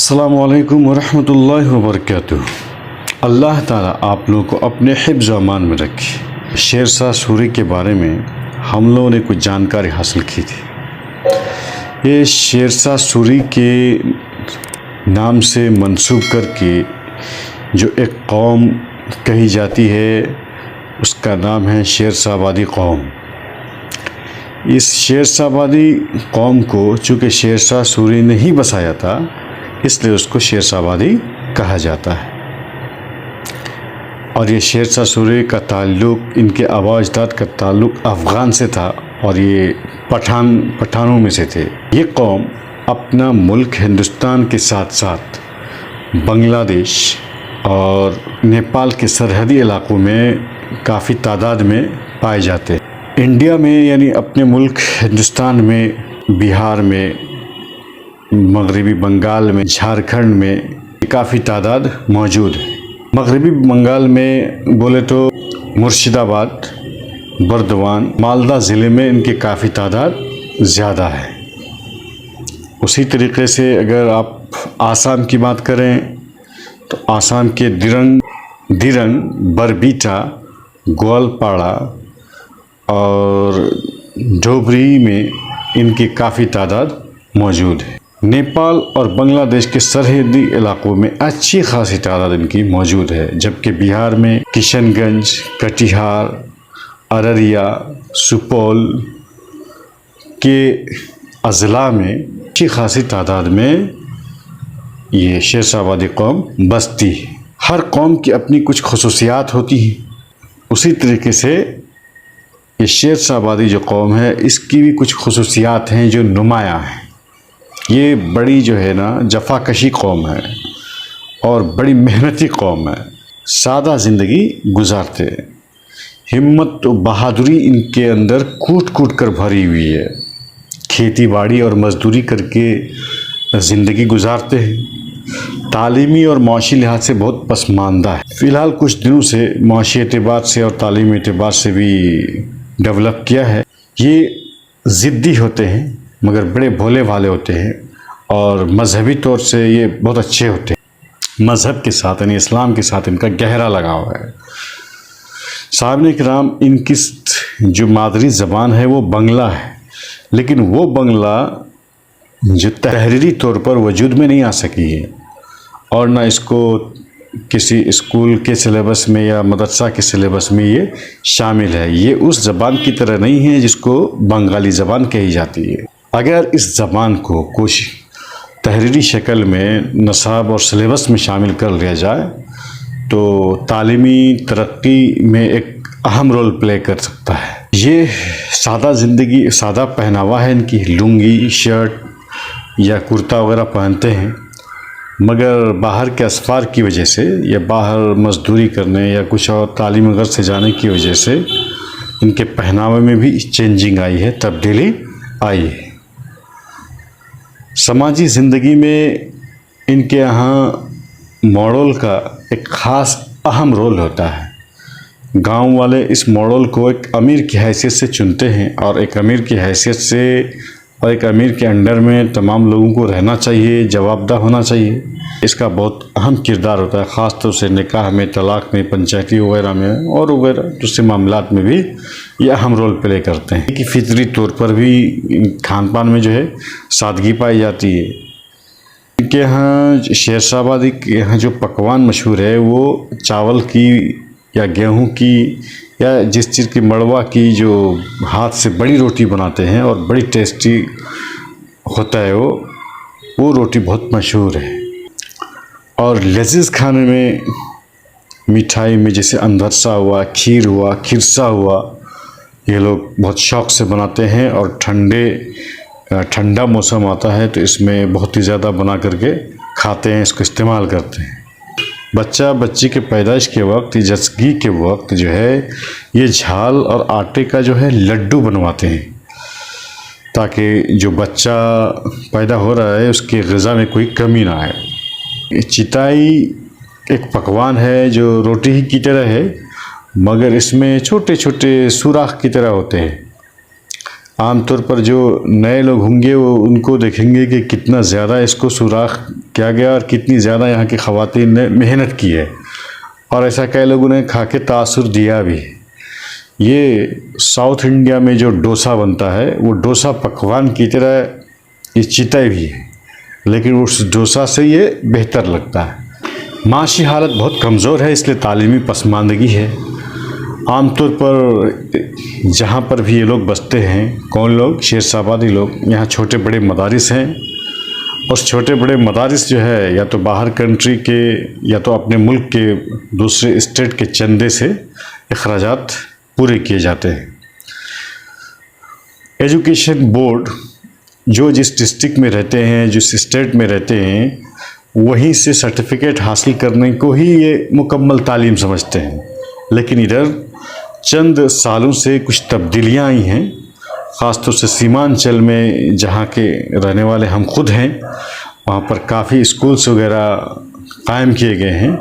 السلام علیکم ورحمۃ اللہ وبرکاتہ۔ اللہ تعالیٰ آپ لوگوں کو اپنے حفظ و امان میں رکھے۔ شیرشاہ سوری کے بارے میں ہم لوگوں نے کچھ جانکاری حاصل کی تھی۔ یہ شیرشاہ سوری کے نام سے منسوب کر کے جو ایک قوم کہی جاتی ہے اس کا نام ہے شیرشاہ آبادی قوم۔ اس شیرشاہ آبادی قوم کو چونکہ شیرشاہ سوری نے ہی بسایا تھا اس لیے اس کو شیرشاہ آبادی کہا جاتا ہے۔ اور یہ شیرشاہ سوری کا تعلق، ان کے آباء و اجداد کا تعلق افغان سے تھا اور یہ پٹھانوں میں سے تھے۔ یہ قوم اپنا ملک ہندوستان کے ساتھ ساتھ بنگلہ دیش اور نیپال کے سرحدی علاقوں میں کافی تعداد میں پائے جاتے ہیں۔ انڈیا میں یعنی اپنے ملک ہندوستان میں، بہار میں، مغربی بنگال میں، جھارکھنڈ میں کافی تعداد موجود ہے۔ مغربی بنگال میں بولے تو مرشد آباد، بردوان، مالدہ ضلع میں ان کی کافی تعداد زیادہ ہے۔ اسی طریقے سے اگر آپ آسام کی بات کریں تو آسام کے درنگ، بربیٹا، گوالپاڑا اور ڈھوبری میں ان کی کافی تعداد موجود ہے۔ نیپال اور بنگلہ دیش کے سرحدی علاقوں میں اچھی خاصی تعداد ان کی موجود ہے، جبکہ بہار میں کشن گنج، کٹیہار، ارریہ، سپول کے اضلاع میں اچھی خاصی تعداد میں یہ شیرشاہ آبادی قوم بستی ہے۔ ہر قوم کی اپنی کچھ خصوصیات ہوتی ہیں، اسی طریقے سے یہ شیرشاہ آبادی جو قوم ہے اس کی بھی کچھ خصوصیات ہیں جو نمایاں ہیں۔ یہ بڑی جو ہے نا جفا کشی قوم ہے اور بڑی محنتی قوم ہے، سادہ زندگی گزارتے ہیں۔ ہمت و بہادری ان کے اندر کوٹ کوٹ کر بھری ہوئی ہے۔ کھیتی باڑی اور مزدوری کر کے زندگی گزارتے ہیں۔ تعلیمی اور معاشی لحاظ سے بہت پسماندہ ہے۔ فی الحال کچھ دنوں سے معاشی اعتبار سے اور تعلیمی اعتبار سے بھی ڈیولپ کیا ہے۔ یہ ضدی ہوتے ہیں مگر بڑے بھولے بھالے ہوتے ہیں اور مذہبی طور سے یہ بہت اچھے ہوتے ہیں۔ مذہب کے ساتھ یعنی اسلام کے ساتھ ان کا گہرا لگاؤ ہے۔ صحابہ کرام ان کی جو مادری زبان ہے وہ بنگلہ ہے، لیکن وہ بنگلہ جو تحریری طور پر وجود میں نہیں آ سکی ہے اور نہ اس کو کسی اسکول کے سلیبس میں یا مدرسہ کے سلیبس میں یہ شامل ہے۔ یہ اس زبان کی طرح نہیں ہے جس کو بنگالی زبان کہی جاتی ہے۔ اگر اس زبان کو کچھ تحریری شکل میں نصاب اور سلیبس میں شامل کر لیا جائے تو تعلیمی ترقی میں ایک اہم رول پلے کر سکتا ہے۔ یہ سادہ زندگی، سادہ پہناوا ہے ان کی، لنگی، شرٹ یا کرتا وغیرہ پہنتے ہیں، مگر باہر کے اسفار کی وجہ سے یا باہر مزدوری کرنے یا کچھ اور تعلیم غرض سے جانے کی وجہ سے ان کے پہناوے میں بھی چینجنگ آئی ہے، تبدیلی آئی ہے۔ سماجی زندگی میں ان کے یہاں ماڈل کا ایک خاص اہم رول ہوتا ہے۔ گاؤں والے اس ماڈل کو ایک امیر کی حیثیت سے چنتے ہیں اور ایک امیر کی حیثیت سے اور ایک امیر کے انڈر میں تمام لوگوں کو رہنا چاہیے، جواب دہ ہونا چاہیے۔ اس کا بہت اہم کردار ہوتا ہے، خاص طور سے نکاح میں، طلاق میں، پنچایتی وغیرہ میں اور وغیرہ دوسرے معاملات میں بھی یہ اہم رول پلے کرتے ہیں کہ فطری طور پر بھی کھان پان میں جو ہے سادگی پائی جاتی ہے۔ ان کے یہاں شیرشاہ آبادی کے یہاں جو پکوان مشہور ہے وہ چاول کی یا گیہوں کی یا جس چیز کی مڑوا کی جو ہاتھ سے بڑی روٹی بناتے ہیں اور بڑی ٹیسٹی ہوتا ہے وہ روٹی بہت مشہور ہے۔ اور لذیذ کھانے میں مٹھائی میں جیسے اندرسا ہوا، کھیر ہوا، کھرسا ہوا، یہ لوگ بہت شوق سے بناتے ہیں اور ٹھنڈا موسم آتا ہے تو اس میں بہت ہی زیادہ بنا کر کے کھاتے ہیں، اس کو استعمال کرتے ہیں۔ بچہ بچی کے پیدائش کے وقت، جچگی کے وقت جو ہے یہ جھال اور آٹے کا جو ہے لڈو بنواتے ہیں تاکہ جو بچہ پیدا ہو رہا ہے اس کی غذا میں کوئی کمی نہ آئے۔ چٹائی ایک پکوان ہے جو روٹی ہی کی طرح ہے مگر اس میں چھوٹے چھوٹے سوراخ کی طرح ہوتے ہیں عام طور پر جو نئے لوگ ہوں گے وہ ان کو دیکھیں گے کہ کتنا زیادہ اس کو سوراخ کیا گیا اور کتنی زیادہ یہاں کی خواتین نے محنت کی ہے، اور ایسا کئی لوگوں نے کھا کے تاثر دیا بھی۔ یہ ساؤتھ انڈیا میں جو ڈوسا بنتا ہے وہ ڈوسا پکوان کی طرح یہ چتائی بھی ہے، لیکن اس ڈوسا سے یہ بہتر لگتا ہے۔ معاشی حالت بہت کمزور ہے، اس لیے تعلیمی پسماندگی ہے۔ عام طور پر جہاں پر بھی یہ لوگ بستے ہیں، کون لوگ؟ شیر شاہ آبادی لوگ، یہاں چھوٹے بڑے مدارس ہیں، اور چھوٹے بڑے مدارس جو ہے یا تو باہر کنٹری کے یا تو اپنے ملک کے دوسرے اسٹیٹ کے چندے سے اخراجات پورے کیے جاتے ہیں۔ ایجوکیشن بورڈ جو جس ڈسٹرکٹ میں رہتے ہیں، جس اسٹیٹ میں رہتے ہیں، وہیں سے سرٹیفکیٹ حاصل کرنے کو ہی یہ مکمل تعلیم سمجھتے ہیں، لیکن ادھر چند سالوں سے کچھ تبدیلیاں آئی ہیں، خاص طور سے سیمانچل میں جہاں کے رہنے والے ہم خود ہیں، وہاں پر کافی اسکولس وغیرہ قائم کیے گئے ہیں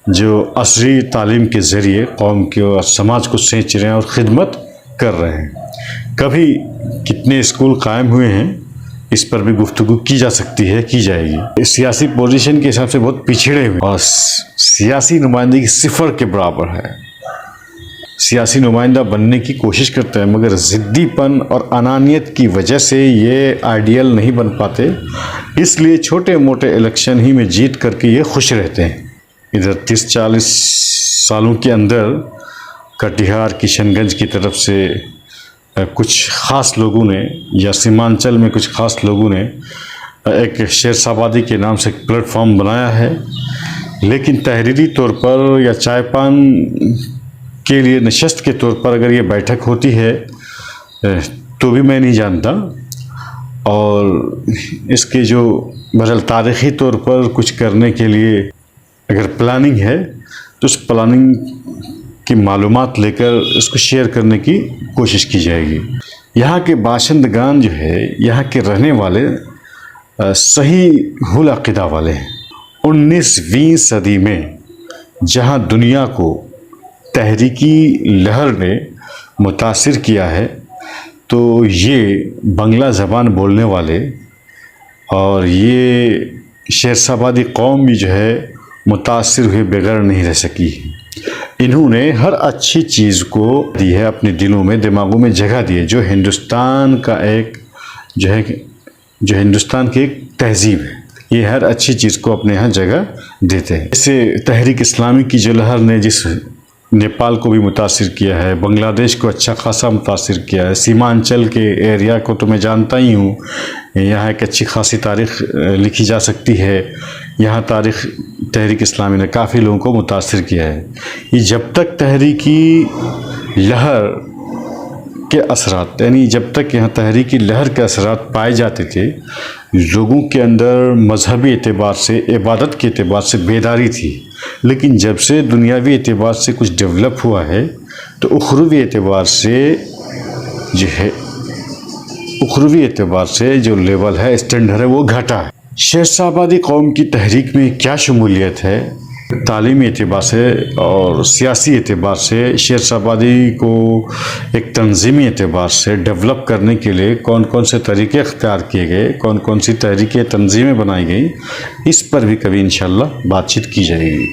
جو عصری تعلیم کے ذریعے قوم کے اور سماج کو سینچ رہے ہیں اور خدمت کر رہے ہیں۔ کبھی کتنے اسکول قائم ہوئے ہیں اس پر بھی گفتگو کی جا سکتی ہے، کی جائے گی۔ سیاسی پوزیشن کے حساب سے بہت پچھڑے ہوئے اور سیاسی نمائندگی صفر کے برابر ہے۔ سیاسی نمائندہ بننے کی کوشش کرتے ہیں مگر ضدی پن اور انانیت کی وجہ سے یہ آئیڈیل نہیں بن پاتے، اس لیے چھوٹے موٹے الیکشن ہی میں جیت کر کے یہ خوش رہتے ہیں۔ ادھر 30-40 سالوں کے اندر کٹیہار کشن گنج کی طرف سے کچھ خاص لوگوں نے یا سیمانچل میں کچھ خاص لوگوں نے ایک شیر شاہ آبادی کے نام سے ایک پلیٹ فارم بنایا ہے، لیکن تحریری طور پر یا چائے پان کے لیے نشست کے طور پر اگر یہ بیٹھک ہوتی ہے تو بھی میں نہیں جانتا، اور اس کے جو بہرحال تاریخی طور پر کچھ کرنے کے لیے اگر پلاننگ ہے تو اس پلاننگ کی معلومات لے کر اس کو شیئر کرنے کی کوشش کی جائے گی۔ یہاں کے باشندگان جو ہے، یہاں کے رہنے والے صحیح العقیدہ والے ہیں۔ 19ویں صدی میں جہاں دنیا کو تحریکی لہر نے متاثر کیا ہے تو یہ بنگلہ زبان بولنے والے اور یہ شیر شاہ آبادی قوم بھی جو ہے متاثر ہوئے بغیر نہیں رہ سکی۔ انہوں نے ہر اچھی چیز کو دی ہے، اپنے دلوں میں دماغوں میں جگہ دی ہے، جو ہندوستان کا ایک جو ہندوستان کی ایک تہذیب ہے، یہ ہر اچھی چیز کو اپنے ہاں جگہ دیتے ہیں۔ جیسے تحریک اسلامی کی جو لہر نے جس نیپال کو بھی متاثر کیا ہے، بنگلہ دیش کو اچھا خاصا متاثر کیا ہے، سیمانچل کے ایریا کو تو میں جانتا ہی ہوں، یہاں ایک اچھی خاصی تاریخ لکھی جا سکتی ہے، یہاں تحریک اسلامی نے کافی لوگوں کو متاثر کیا ہے۔ یہ جب تک تحریکی لہر کے اثرات، یعنی جب تک یہاں تحریکی لہر کے اثرات پائے جاتے تھے، لوگوں کے اندر مذہبی اعتبار سے، عبادت کے اعتبار سے بیداری تھی، لیکن جب سے دنیاوی اعتبار سے کچھ ڈیولپ ہوا ہے تو اخروی اعتبار سے جو لیول ہے، اسٹینڈرڈ ہے، وہ گھٹا ہے۔ شیر شاہ آبادی قوم کی تحریک میں کیا شمولیت ہے؟ تعلیمی اعتبار سے اور سیاسی اعتبار سے شیر شاہ آبادی کو ایک تنظیمی اعتبار سے ڈیولپ کرنے کے لیے کون کون سے طریقے اختیار کیے گئے، کون کون سی تحریکی تنظیمیں بنائی گئیں، اس پر بھی کبھی انشاءاللہ بات چیت کی جائے گی۔